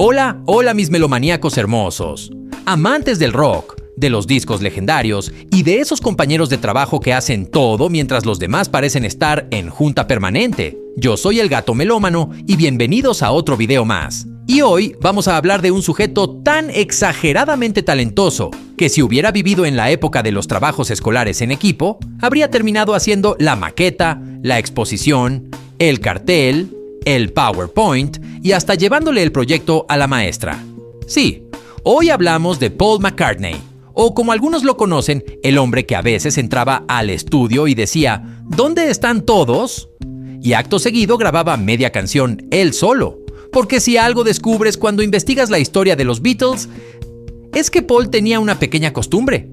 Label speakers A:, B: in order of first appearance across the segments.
A: Hola, hola mis melomaníacos hermosos, amantes del rock, de los discos legendarios y de esos compañeros de trabajo que hacen todo mientras los demás parecen estar en junta permanente. Yo soy el Gato Melómano y bienvenidos a otro video más. Y hoy vamos a hablar de un sujeto tan exageradamente talentoso que si hubiera vivido en la época de los trabajos escolares en equipo, habría terminado haciendo la maqueta, la exposición, el cartel, el PowerPoint y hasta llevándole el proyecto a la maestra. Sí, hoy hablamos de Paul McCartney, o como algunos lo conocen, el hombre que a veces entraba al estudio y decía ¿dónde están todos? Y acto seguido grababa media canción él solo. Porque si algo descubres cuando investigas la historia de los Beatles, es que Paul tenía una pequeña costumbre.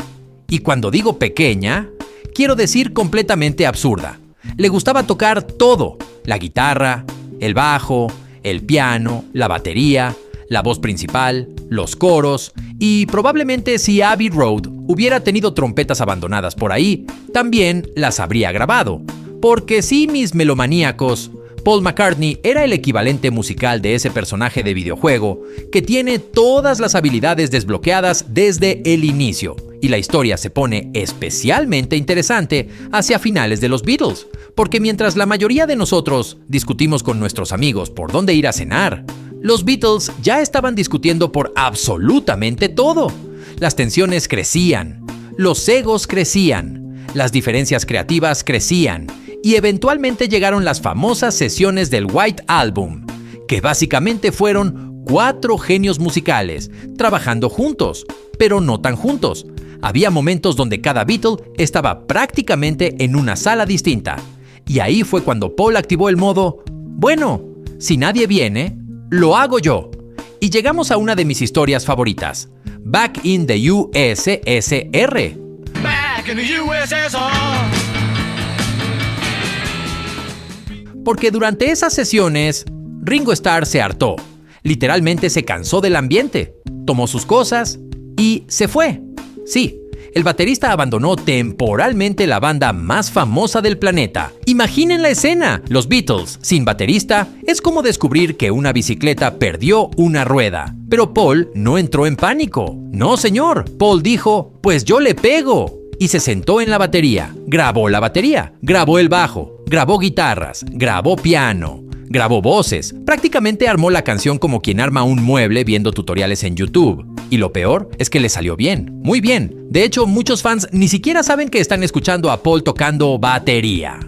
A: Y cuando digo pequeña, quiero decir completamente absurda. Le gustaba tocar todo: la guitarra, el bajo, el piano, la batería, la voz principal, los coros, y probablemente si Abbey Road hubiera tenido trompetas abandonadas por ahí, también las habría grabado. Porque sí, mis melomaníacos, Paul McCartney era el equivalente musical de ese personaje de videojuego que tiene todas las habilidades desbloqueadas desde el inicio, y la historia se pone especialmente interesante hacia finales de los Beatles, porque mientras la mayoría de nosotros discutimos con nuestros amigos por dónde ir a cenar, los Beatles ya estaban discutiendo por absolutamente todo. Las tensiones crecían, los egos crecían, las diferencias creativas crecían, y eventualmente llegaron las famosas sesiones del White Album, que básicamente fueron 4 genios musicales trabajando juntos, pero no tan juntos. Había momentos donde cada Beatle estaba prácticamente en una sala distinta, y ahí fue cuando Paul activó el modo «Bueno, si nadie viene, lo hago yo». Y llegamos a una de mis historias favoritas, Back in the USSR. Back in the USSR. Porque durante esas sesiones, Ringo Starr se hartó. Literalmente se cansó del ambiente, tomó sus cosas y se fue. Sí, el baterista abandonó temporalmente la banda más famosa del planeta. Imaginen la escena, los Beatles sin baterista es como descubrir que una bicicleta perdió una rueda. Pero Paul no entró en pánico. No, señor. Paul dijo, pues yo le pego. Y se sentó en la batería, grabó el bajo, grabó guitarras, grabó piano, grabó voces. Prácticamente armó la canción como quien arma un mueble viendo tutoriales en YouTube. Y lo peor es que le salió bien, muy bien. De hecho, muchos fans ni siquiera saben que están escuchando a Paul tocando batería.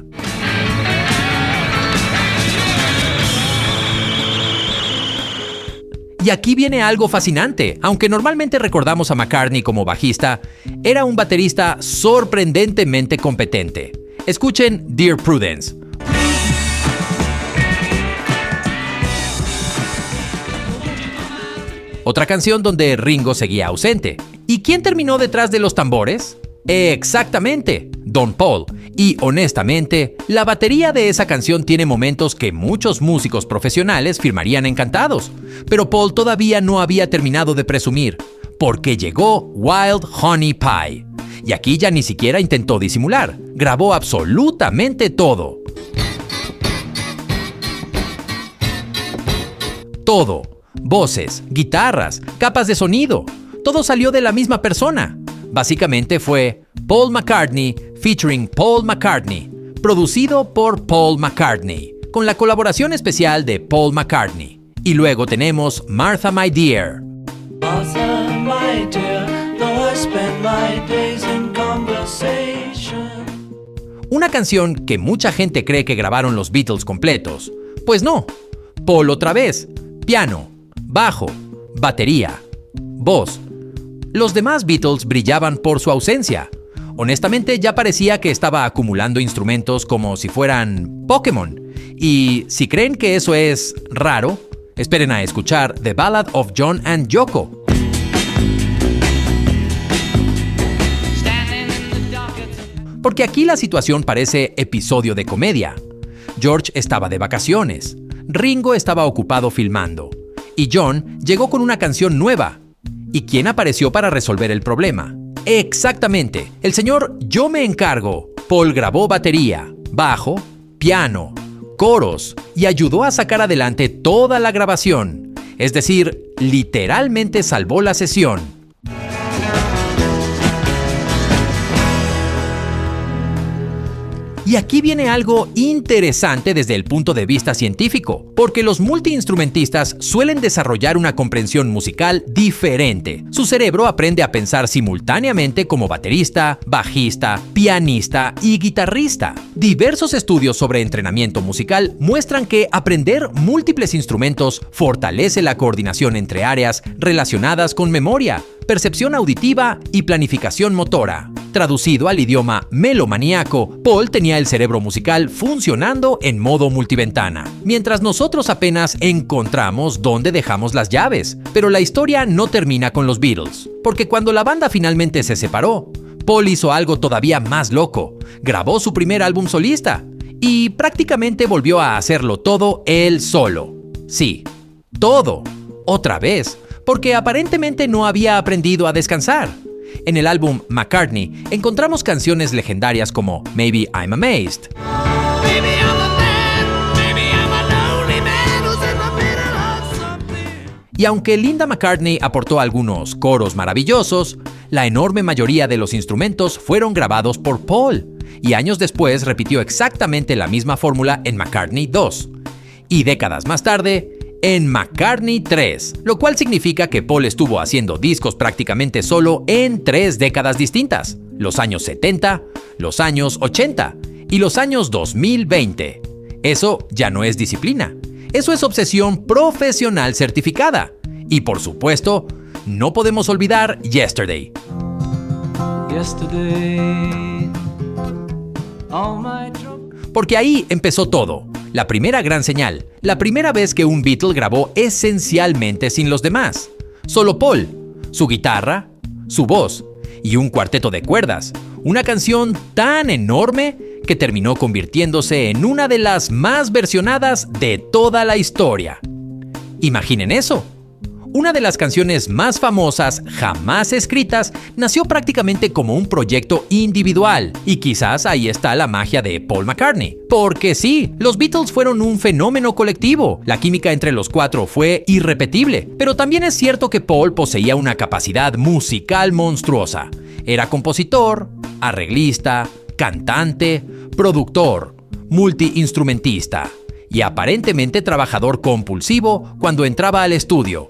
A: Y aquí viene algo fascinante. Aunque normalmente recordamos a McCartney como bajista, era un baterista sorprendentemente competente. Escuchen Dear Prudence. Otra canción donde Ringo seguía ausente. ¿Y quién terminó detrás de los tambores? Exactamente, Don Paul. Y honestamente, la batería de esa canción tiene momentos que muchos músicos profesionales firmarían encantados. Pero Paul todavía no había terminado de presumir, porque llegó Wild Honey Pie. Y aquí ya ni siquiera intentó disimular, grabó absolutamente todo. Todo, voces, guitarras, capas de sonido, todo salió de la misma persona. Básicamente fue Paul McCartney featuring Paul McCartney, producido por Paul McCartney, con la colaboración especial de Paul McCartney. Y luego tenemos Martha My Dear. Martha, my dear, though I spend my days in conversation. Una canción que mucha gente cree que grabaron los Beatles completos. Pues no. Paul otra vez, piano, bajo, batería, voz. Los demás Beatles brillaban por su ausencia. Honestamente, ya parecía que estaba acumulando instrumentos como si fueran Pokémon. Y si creen que eso es raro, esperen a escuchar The Ballad of John and Yoko. Porque aquí la situación parece episodio de comedia. George estaba de vacaciones, Ringo estaba ocupado filmando, y John llegó con una canción nueva. ¿Y quién apareció para resolver el problema? Exactamente, el señor Yo Me Encargo. Paul grabó batería, bajo, piano, coros y ayudó a sacar adelante toda la grabación. Es decir, literalmente salvó la sesión. Y aquí viene algo interesante desde el punto de vista científico, porque los multiinstrumentistas suelen desarrollar una comprensión musical diferente. Su cerebro aprende a pensar simultáneamente como baterista, bajista, pianista y guitarrista. Diversos estudios sobre entrenamiento musical muestran que aprender múltiples instrumentos fortalece la coordinación entre áreas relacionadas con memoria, percepción auditiva y planificación motora. Traducido al idioma melomaníaco, Paul tenía el cerebro musical funcionando en modo multiventana, mientras nosotros apenas encontramos dónde dejamos las llaves. Pero la historia no termina con los Beatles, porque cuando la banda finalmente se separó, Paul hizo algo todavía más loco. Grabó su primer álbum solista y prácticamente volvió a hacerlo todo él solo. Sí, todo, otra vez, porque aparentemente no había aprendido a descansar. En el álbum McCartney encontramos canciones legendarias como Maybe I'm Amazed. Y aunque Linda McCartney aportó algunos coros maravillosos, la enorme mayoría de los instrumentos fueron grabados por Paul, y años después repitió exactamente la misma fórmula en McCartney 2. Y décadas más tarde, en McCartney 3, lo cual significa que Paul estuvo haciendo discos prácticamente solo en 3 décadas distintas: los años 70, los años 80 y los años 2020. Eso ya no es disciplina, eso es obsesión profesional certificada. Y por supuesto, no podemos olvidar Yesterday. Porque ahí empezó todo. La primera gran señal, la primera vez que un Beatle grabó esencialmente sin los demás. Solo Paul, su guitarra, su voz y un cuarteto de cuerdas. Una canción tan enorme que terminó convirtiéndose en una de las más versionadas de toda la historia. Imaginen eso. Una de las canciones más famosas jamás escritas nació prácticamente como un proyecto individual, y quizás ahí está la magia de Paul McCartney. Porque sí, los Beatles fueron un fenómeno colectivo, la química entre los 4 fue irrepetible, pero también es cierto que Paul poseía una capacidad musical monstruosa. Era compositor, arreglista, cantante, productor, multiinstrumentista y aparentemente trabajador compulsivo cuando entraba al estudio.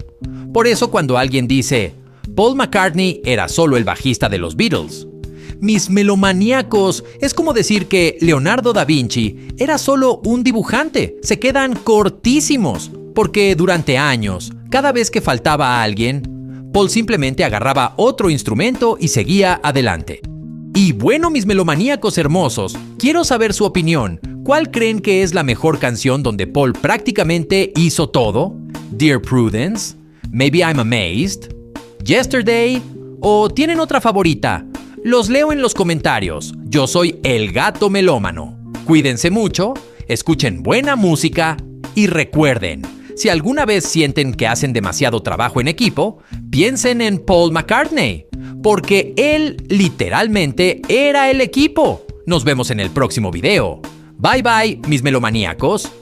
A: Por eso cuando alguien dice, Paul McCartney era solo el bajista de los Beatles, mis melomaníacos, es como decir que Leonardo da Vinci era solo un dibujante. Se quedan cortísimos, porque durante años, cada vez que faltaba a alguien, Paul simplemente agarraba otro instrumento y seguía adelante. Y bueno, mis melomaníacos hermosos, quiero saber su opinión. ¿Cuál creen que es la mejor canción donde Paul prácticamente hizo todo? Dear Prudence, Maybe I'm Amazed, Yesterday, o tienen otra favorita? Los leo en los comentarios. Yo soy el Gato Melómano. Cuídense mucho, escuchen buena música y recuerden, si alguna vez sienten que hacen demasiado trabajo en equipo, piensen en Paul McCartney, porque él literalmente era el equipo. Nos vemos en el próximo video. Bye bye, mis melomaníacos.